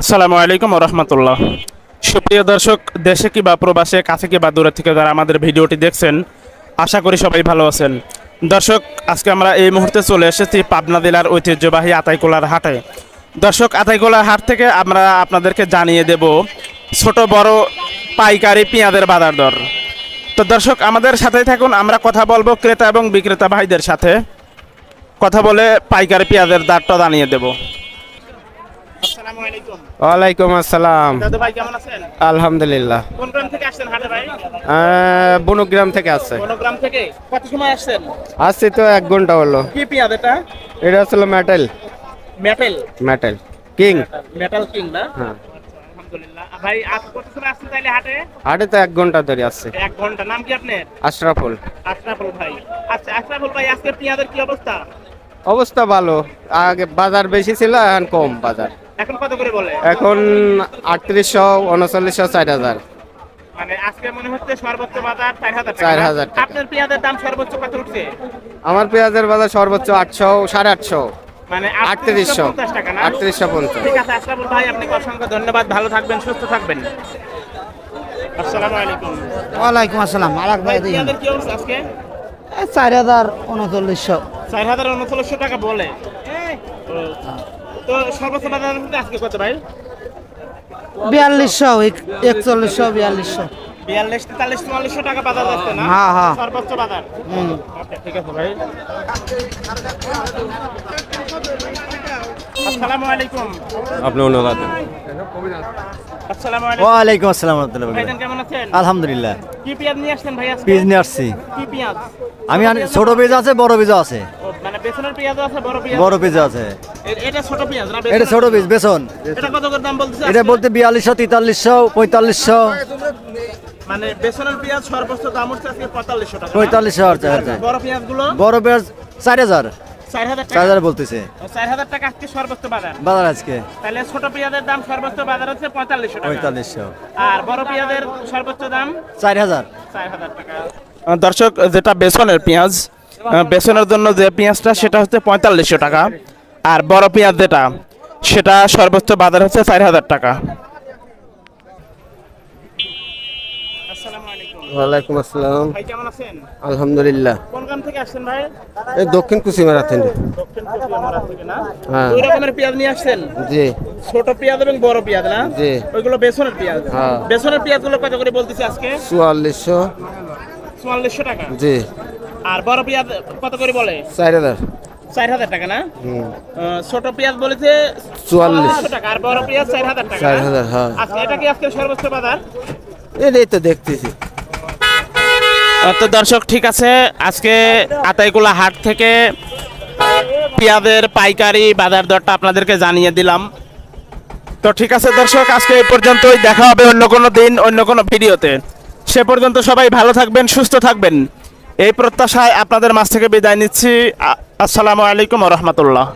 আসসালামু আলাইকুম ওয়া রাহমাতুল্লাহ। সুপ্রিয় দর্শক, দেশে কি বা প্রবাসে, কাছে কি বা দূরে থেকে যারা আমাদের ভিডিওটি দেখছেন, আশা করি সবাই ভালো আছেন। দর্শক, আজকে আমরা এই মুহূর্তে চলে এসেছি পাবনা জেলার ঐতিহ্যবাহী আতাইকুলার হাটে। দর্শক, আতাইকুলার হাট থেকে আমরা আপনাদেরকে জানিয়ে দেব ছোট বড় পাইকারি পেঁয়াজের বাজার দর। তো দর্শক, আমাদের সাথেই থাকুন, আমরা কথা বলবো ক্রেতা এবং বিক্রেতা ভাইদের সাথে। কথা বলে পাইকারি পেঁয়াজের দারটা জানিয়ে দেব। আসসালামু আলাইকুম। ওয়ালাইকুম আসসালাম। দাদু ভাই কেমন আছেন? আলহামদুলিল্লাহ। কোন গ্রাম থেকে আসছেন হাটে ভাই? বনগ্রাম থেকে আছে। গ্রাম থেকে কত সময় আসছেন? আসছি তো 1 ঘন্টা হলো। কি পেঁয়াজ এটা? এটা আসলে metal metal metal king. Metal king না? হ্যাঁ, আলহামদুলিল্লাহ। ভাই আজ কত সময় আসছেন তাইলে হাটে? হাটে তো 1 ঘন্টা ধরে আসছে। 1 ঘন্টা। নাম কি আপনার? আশরাফুল। আশরাফুল ভাই। আচ্ছা আশরাফুল ভাই, আজকে পেঁয়াজের কি অবস্থা? অবস্থা ভালো। আগে বাজার বেশি ছিল, এখন কম বাজার। এখন কত করে বলে? এখন 3800, 3900, 4000। মানে আজকে মনে হচ্ছে সর্বোচ্চ বাজার 4000 টাকা। 4000 টাকা। আপনার পেঁয়াজের দাম সর্বোচ্চ কত উঠছে? আমার পেঁয়াজের বাজার সর্বোচ্চ 800, 850, মানে 3800, 3850 টাকা না? 3850। ঠিক আছে আশরাফুল ভাই, আপনাকে অসংখ্য ধন্যবাদ। ভালো থাকবেন, সুস্থ থাকবেন। আসসালামু আলাইকুম। ওয়ালাইকুম আসসালাম। আলাক ভাই দিন পেঁয়াজের কি অবস্থা আজকে? 4039 4000-3900 টাকা বলে। তো সর্বোচ্চ বাজার হচ্ছে আজকে কত ভাই? 4200 4100 4200। 42-43-4400 টাকা বাজার যাচ্ছে না? হ্যাঁ, হ্যাঁ। সর্বোচ্চ বাজার। আচ্ছা, ঠিক আছে ভাই। আসসালামু আলাইকুম। আপনি অনুবাদ। আসসালামু আলাইকুম। ওয়ালাইকুম আসসালাম রাহমাতুল্লাহি ওয়া ভাইজান কেমন আছেন? আলহামদুলিল্লাহ। কি পেঁয়াজ নিয়ে আসছেন ভাই আজকে? পিস নিয়ে আসছি। কি পেঁয়াজ? আমি ছোট পিস আছে, বড় পিস আছে। মানে বেসনের পেঁয়াজ আছে, বড় পেঁয়াজ? বড় পিস আছে। এটা ছোট পেঁয়াজ না? এটা ছোট পিস বেসন। এটা কত করে দাম বলতেছে? এটা বলতে 4200 4300 4500 মানে বেসনের পেঁয়াজ সর্বোচ্চ দাম হচ্ছে আজকে 4500 টাকা। 4500 আছে। বড় পেঁয়াজগুলো? বড় পিস 4000 4000 টাকা। 4000 বলতেছে 4000 টাকা আজকে সর্বোচ্চ বাজার। বাজার আজকে তাহলে ছোট পেঁয়াজের দাম সর্বোচ্চ বাজার হচ্ছে 4500 টাকা। 4500 আর বড় পেঁয়াজের সর্বোচ্চ দাম 4000। 4000 টাকা। দর্শক, যেটা বেসনের পেঁয়াজ, বেসনের জন্য যে পেঁয়াজটা সেটা হচ্ছে 4500 টাকা। আর বড় পেঁয়াজ যেটা, সেটা সর্বোচ্চ বাজার হচ্ছে 4000 টাকা। আসসালামু আলাইকুম। ওয়ালাইকুম আসসালাম। ভাই কেমন আছেন? আলহামদুলিল্লাহ। কোন গ্রাম থেকে আসছেন ভাই? এই দক্ষিণ কুচিমারা থেকে। দক্ষিণ কুচিয়ামারা থেকে না? হ্যাঁ। দুই রকমের পেঁয়াজ নিয়ে আসছেন? জি ছোট পেঁয়াজ এবং বড় পেঁয়াজ না? জি। ওইগুলো বেসনের পেঁয়াজ। হ্যাঁ। বেসনের পেঁয়াজগুলো কত করে বলতেছে আজকে? 4400। 4400 টাকা। জি। আর বড় পেঁয়াজ কত করে বলে? 4000। 4000 টাকা না? হুম। ছোট পেঁয়াজ বলেছে 4400 টাকা, আর বড় পেঁয়াজ 4000 টাকা। 4000, হ্যাঁ। আজকে এটা কি আজকে সর্বোচ্চ বাজার? এটাই তো দেখতেছি। তো দর্শক, ঠিক আছে, আজকে আতাইকুলা হাট থেকে পেঁয়াজের পাইকারি বাজার দরটা আপনাদেরকে জানিয়ে দিলাম। তো ঠিক আছে দর্শক, আজকে এই পর্যন্তই। দেখা হবে অন্য কোনো দিন, অন্য কোনো ভিডিওতে। সে পর্যন্ত সবাই ভালো থাকবেন, সুস্থ থাকবেন, এই প্রত্যাশায় আপনাদের মাঝ থেকে বিদায় নিচ্ছি। আসসালামু আলাইকুম ওয়া রাহমাতুল্লাহ।